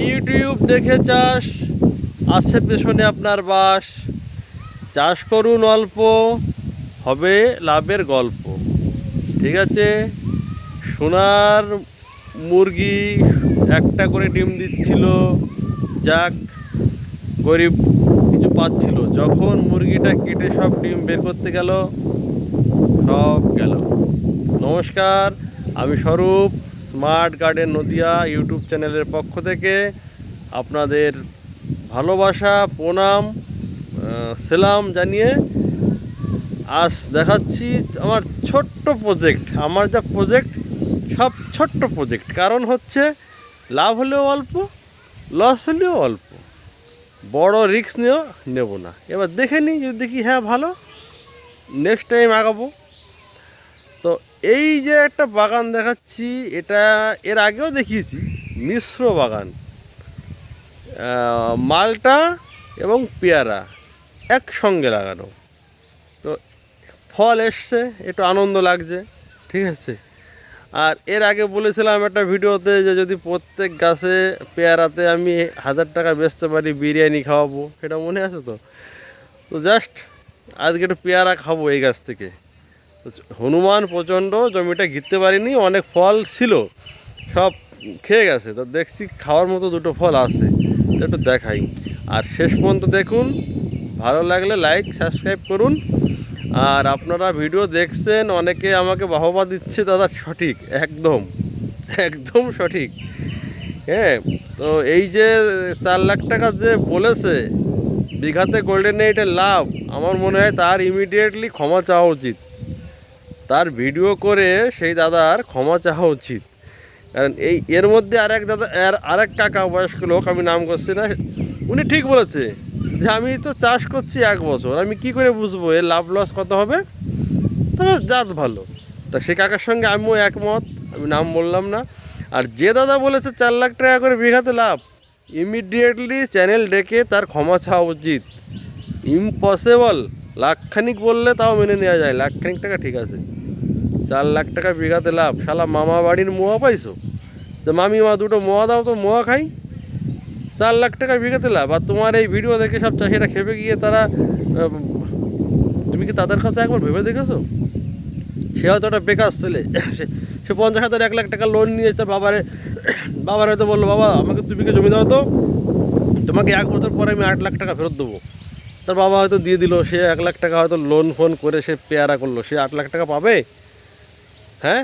YouTube দেখে চাষ, আছে পেছনে আপনার বাস। চাষ করুন অল্প, হবে লাভের গল্প। ঠিক আছে। সোনার মুরগি একটা করে ডিম দিচ্ছিল, যাক গরিব কিছু পাচ্ছিল। যখন মুরগিটা কেটে সব ডিম বের করতে গেল, সব গেল। নমস্কার, আমি স্বরূপ, স্মার্ট গার্ডেন নদিয়া ইউটিউব চ্যানেলের পক্ষ থেকে আপনাদের ভালোবাসা, প্রণাম, সালাম জানিয়ে আজ দেখাচ্ছি আমার ছোট্ট প্রজেক্ট। আমার যা প্রজেক্ট সব ছোট্ট প্রজেক্ট, কারণ হচ্ছে লাভ হলেও অল্প, লস হলেও অল্প। বড় রিস্ক নিয়েও নেব না। এবার দেখে নিই, যদি দেখি হ্যাঁ ভালো, নেক্সট টাইম আগাবো। তো এই যে একটা বাগান দেখাচ্ছি, এটা এর আগেও দেখিয়েছি, মিশ্র বাগান। মালটা এবং পেয়ারা একসঙ্গে লাগানো। তো ফল এসছে, একটু আনন্দ লাগছে। ঠিক আছে। আর এর আগে বলেছিলাম একটা ভিডিওতে যে যদি প্রত্যেক গাছে পেয়ারাতে আমি 1000 টাকা বেচতে পারি, বিরিয়ানি খাওয়াবো। সেটা মনে আছে তো? তো জাস্ট আজকে একটু পেয়ারা খাবো এই গাছ থেকে। হনুমান প্রচণ্ড, জমিটা ঘিরতে পারিনি, অনেক ফল ছিল, সব খেয়ে গেছে। তো দেখছি খাওয়ার মতো দুটো ফল আছে, তো একটু দেখাই। আর শেষ পর্যন্ত দেখুন, ভালো লাগলে লাইক সাবস্ক্রাইব করুন। আর আপনারা ভিডিও দেখছেন, অনেকে আমাকে বাহবা দিচ্ছে, দাদা সঠিক, একদম একদম সঠিক। হ্যাঁ, তো এই যে 4 লাখ টাকা যে বলেছে বিঘাতে গোল্ডেন এইটের লাভ, আমার মনে হয় তার ইমিডিয়েটলি ক্ষমা চাওয়া উচিত। তার ভিডিও করে সেই দাদার ক্ষমা চাওয়া উচিত। কারণ এর মধ্যে আরেক দাদা, আরেক কাকা, বয়স্ক লোক, আমি নাম করছি না, উনি ঠিক বলেছে যে আমি তো চাষ করছি 1 বছর, আমি কি করে বুঝবো এর লাভ লস কত হবে। তবে জাত ভালো, তা সে কাকার সঙ্গে আমিও একমত, আমি নাম বললাম না। আর যে দাদা বলেছে 4 লাখ টাকা করে বিঘাতে লাভ, ইমিডিয়েটলি চ্যানেল ডেকে তার ক্ষমা চাওয়া উচিত। ইম্পসিবল। লাখখানিক বললে তাও মেনে নেওয়া যায়, লাখখানিক টাকা ঠিক আছে। 4 লাখ টাকা বিঘাতে লাভ, শালা মামা বাড়ির মোয়া পাইছো? তো মামি মা দুটো মোয়া দাও তো মোয়া খাই। 4 লাখ টাকা বিঘাতে লাভ। আর তোমার এই ভিডিও দেখে সব চাষিরা খেপে গিয়ে তারা, তুমি কি তাদের কথা একবার ভেবে দেখেছো? সে হয়তো একটা বেকার ছেলে, সে 50,000 1 লাখ টাকা লোন নিয়ে তার বাবার হয়তো বললো, বাবা আমাকে 2 বিঘা জমি দাও তো, তোমাকে 1 বছর পরে আমি 8 লাখ টাকা ফেরত দেবো। তার বাবা হয়তো দিয়ে দিল, সে 1 লাখ টাকা হয়তো লোন ফোন করে সে পেয়ারা করলো, সে 8 লাখ টাকা পাবে? হ্যাঁ,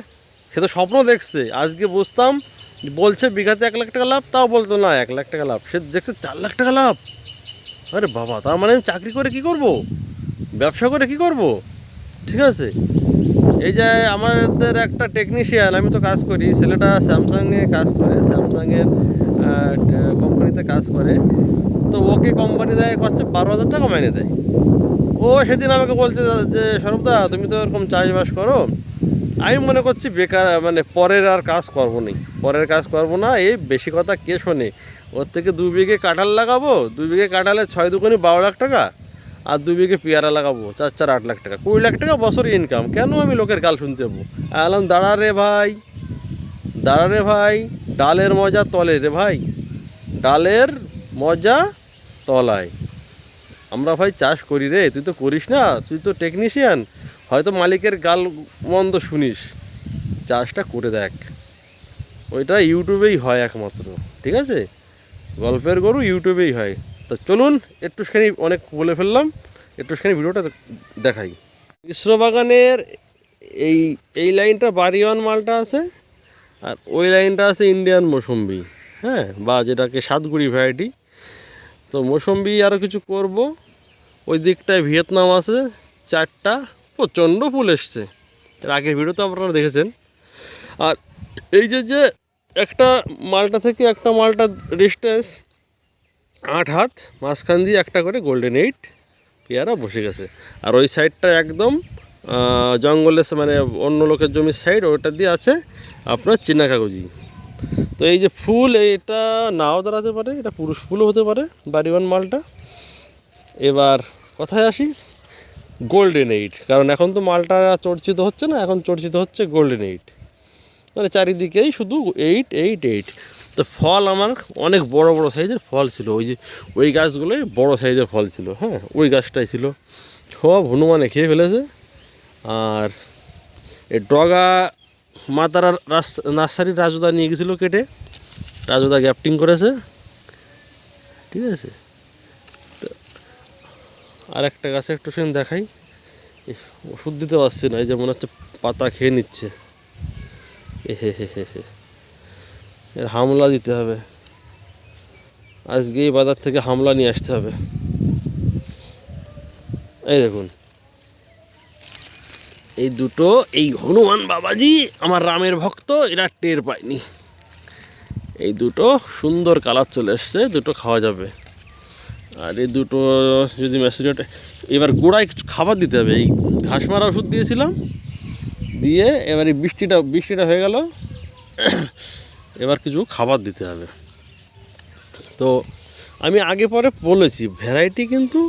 সে তো স্বপ্ন দেখছে। আজকে বুঝতাম, বলছে বিঘাতে 1 লাখ টাকা লাভ, তাও বলতো না 1 লাখ টাকা লাভ, সে দেখছে 4 লাখ টাকা লাভ। আরে বাবা, তার মানে আমি চাকরি করে কি করব, ব্যবসা করে কি করব? ঠিক আছে। এই যে আমাদের একটা টেকনিশিয়ান, আমি তো কাজ করি, ছেলেটা স্যামসাংয়ে কাজ করে, স্যামসাংয়ের কোম্পানিতে কাজ করে। তো ওকে কোম্পানি দেয় করছে 12,000 টাকা মাইনে দেয়। ও সেদিন আমাকে বলছে যে স্বরূপদা তুমি তো এরকম চাষবাস করো, আমি মনে করছি বেকার, মানে পরের আর কাজ করবো নি, পরের কাজ করবো না, এই বেশি কথা কে শোনে। ওর থেকে 2 বিঘে কাঁঠাল লাগাবো, 2 বিঘে কাঁঠালে 6 দুগুনি 12 লাখ টাকা, আর 2 বিঘে পেয়ারা লাগাবো 4 4 8 লাখ টাকা, 20 লাখ টাকা বছর ইনকাম। কেন আমি লোকের গাল শুনতে যাবো? আলাম দাঁড়া রে ভাই, দাঁড়া রে ভাই, ডালের মজা তলে রে ভাই, ডালের মজা তলায়। আমরা ভাই চাষ করি রে, তুই তো করিস না, তুই তো টেকনিশিয়ান, হয়তো মালিকের গাল মন্দ শুনিস, চাষটা করে দেখ। ওইটা ইউটিউবেই হয় একমাত্র। ঠিক আছে, গল্পের গরু ইউটিউবেই হয়। তা চলুন একটুখানি, অনেক বলে ফেললাম, একটুখানি ভিডিওটা দেখাই। মিশ্র বাগানের এই এই লাইনটা বাড়িওয়ান মালটা আছে, আর ওই লাইনটা আছে ইন্ডিয়ান মৌসুম্বি। হ্যাঁ, বা যেটাকে সাতগুড়ি ভ্যারাইটি। তো মৌসুম্বি আরও কিছু করব। ওই দিকটায় ভিয়েতনাম আছে 4টা, প্রচণ্ড ফুল এসছে, এর আগের ভিডিও তো আপনারা দেখেছেন। আর এই যে একটা মালটা থেকে একটা মালটা ডিস্টেন্স 8 হাত, মাঝখান দিয়ে একটা করে গোল্ডেন এইট পেয়ারা বসে গেছে। আর ওই সাইডটা একদম জঙ্গলের, মানে অন্য লোকের জমির সাইড, ওইটা দিয়ে আছে আপনার চীনা কাগজি। তো এই যে ফুল, এটা নাও দাঁড়াতে পারে, এটা পুরুষ ফুলও হতে পারে বাড়িওয়ান মালটা। এবার কথায় আসি, গোল্ডেন এইট, কারণ এখন তো মালটা চর্চিত হচ্ছে না, এখন চর্চিত হচ্ছে গোল্ডেন এইট, মানে চারিদিকেই শুধু 8 8 8। তো ফল আমার অনেক বড় বড় সাইজের ফল ছিল, ওই যে ওই গাছগুলোই বড় সাইজের ফল ছিল। হ্যাঁ, ওই গাছটাই ছিল, সব হনুমানে খেয়ে ফেলেছে। আর এই ডগা মাতারা নার্সারির রাজুদা নিয়ে গেছিলো কেটে, রাজুদা গ্যাপটিং করেছে, ঠিক আছে। তো আর একটা গাছে একটু সেন দেখাই, ওষুধ দিতে পারছি না, এই যে মনে হচ্ছে পাতা খেয়ে নিচ্ছে। এর হামলা দিতে হবে, আজকেই বাজার থেকে হামলা নিয়ে আসতে হবে। এই দেখুন, এই দুটো, এই হনুমান বাবাজি আমার রামের ভক্ত, এরা টের পায়নি। এই দুটো সুন্দর কালার চলে এসছে, দুটো খাওয়া যাবে। আর এই দুটো যদি ম্যাসিরেট, এবার গোড়ায় কিছু খাবার দিতে হবে। এই ঘাস মারা ওষুধ দিয়েছিলাম, দিয়ে এবার এই বৃষ্টিটা হয়ে গেল, এবার কিছু খাবার দিতে হবে। তো আমি আগে পরে বলেছি, ভ্যারাইটি কিন্তু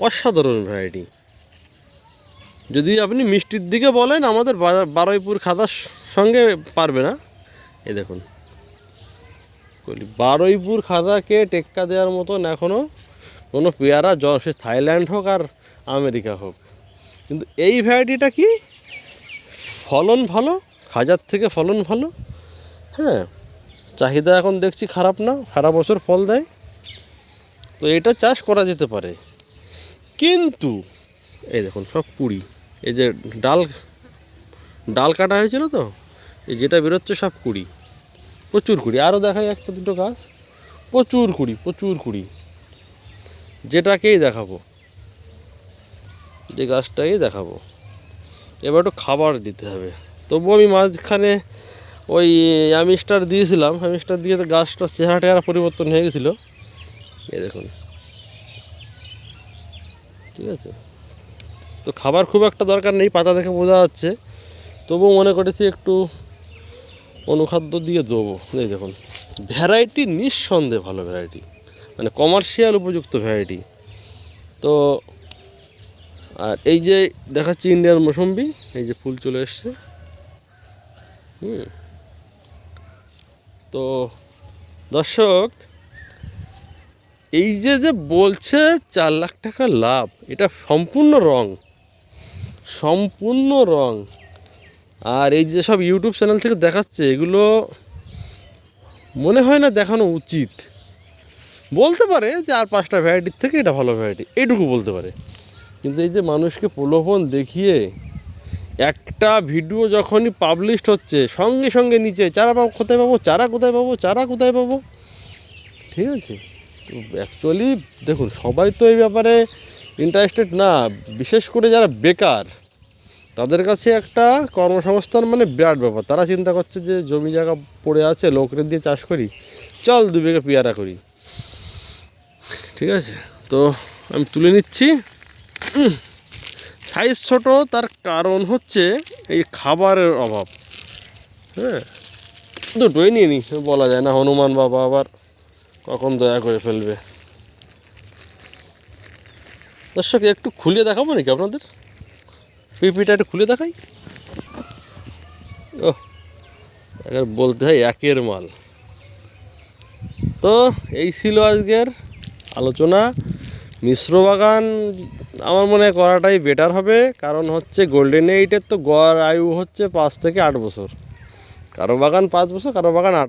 অসাধারণ ভ্যারাইটি। যদি আপনি মিষ্টির দিকে বলেন, আমাদের বারুইপুর খাদার সঙ্গে পারবে না। এই দেখুন, বারুইপুর খাদাকে টেক্কা দেওয়ার মতন এখনও কোনো পেয়ারা, সে থাইল্যান্ড হোক আর আমেরিকা হোক। কিন্তু এই ভ্যারাইটিটা কি, ফলন ভালো, খাজার থেকে ফলন ভালো। হ্যাঁ, চাহিদা এখন দেখছি খারাপ না, সারা বছর ফল দেয়। তো এটা চাষ করা যেতে পারে। কিন্তু এই দেখুন সব কুড়ি, এই যে ডাল কাটা হয়েছিল, তো এই যেটা বেরোচ্ছে সব কুড়ি, প্রচুর কুড়ি। আরও দেখাই একটা দুটো গাছ, প্রচুর কুড়ি। যেটাকেই দেখাবো, যে গাছটাকেই দেখাবো। এবার একটু খাবার দিতে হবে। তবু আমি মাঝখানে ওই অ্যামিস্টার দিয়েছিলাম, অ্যামিস্টার দিয়ে তো গাছটার চেহারা পরিবর্তন হয়ে গেছিলো। এই দেখুন, ঠিক আছে। তো খাবার খুব একটা দরকার নেই, পাতা দেখে বোঝা যাচ্ছে। তবু মনে করেছি একটু অনুখাদ্য দিয়ে দেবো। এই দেখুন, ভ্যারাইটি নিঃসন্দেহে ভালো ভ্যারাইটি, মানে কমার্শিয়াল উপযুক্ত ভ্যারাইটি। তো আর এই যে দেখাচ্ছি ইন্ডিয়ান মৌসুম্বি, এই যে ফুল চলে এসছে। তো দর্শক, এই যে বলছে 4 লাখ টাকা লাভ, এটা সম্পূর্ণ রং। আর এই যে সব ইউটিউব চ্যানেল থেকে দেখাচ্ছে, এগুলো মনে হয় না দেখানো উচিত। বলতে পারে যে আর 5টা ভ্যারাইটির থেকে এটা ভালো ভ্যারাইটি, এইটুকু বলতে পারে। কিন্তু এই যে মানুষকে প্রলোভন দেখিয়ে একটা ভিডিও যখনই পাবলিশড হচ্ছে, সঙ্গে সঙ্গে নিচে চারা কোথায় পাবো, ঠিক আছে। তো অ্যাকচুয়ালি দেখুন, সবাই তো এই ব্যাপারে ইন্টারেস্টেড না। বিশেষ করে যারা বেকার, তাদের কাছে একটা কর্মসংস্থান মানে বিরাট ব্যাপার। তারা চিন্তা করছে যে জমি জায়গা পড়ে আছে, লোকরে দিয়ে চাষ করি, চল 2 বিঘা পেয়ারা করি, ঠিক আছে। তো আমি তুলে নিচ্ছি। সাইজ ছোট, তার কারণ হচ্ছে এই খাবারের অভাব। হ্যাঁ, দুটোই নিয়ে নিই, বলা যায় না, হনুমান বাবা আবার কখন দয়া করে ফেলবে। দর্শক, একটু খুলে দেখাবো নাকি আপনাদের, পিপিটা একটু খুলে দেখাই। ও, এবার বলতে হয় একের মাল। তো এই ছিল আজকের আলোচনা। মিশ্র বাগান আমার মনে হয় করাটাই বেটার হবে, কারণ হচ্ছে গোল্ডেন এইটের তো গড় আয়ু হচ্ছে 5 থেকে 8 বছর। কারো বাগান 5 বছর, কারো বাগান 8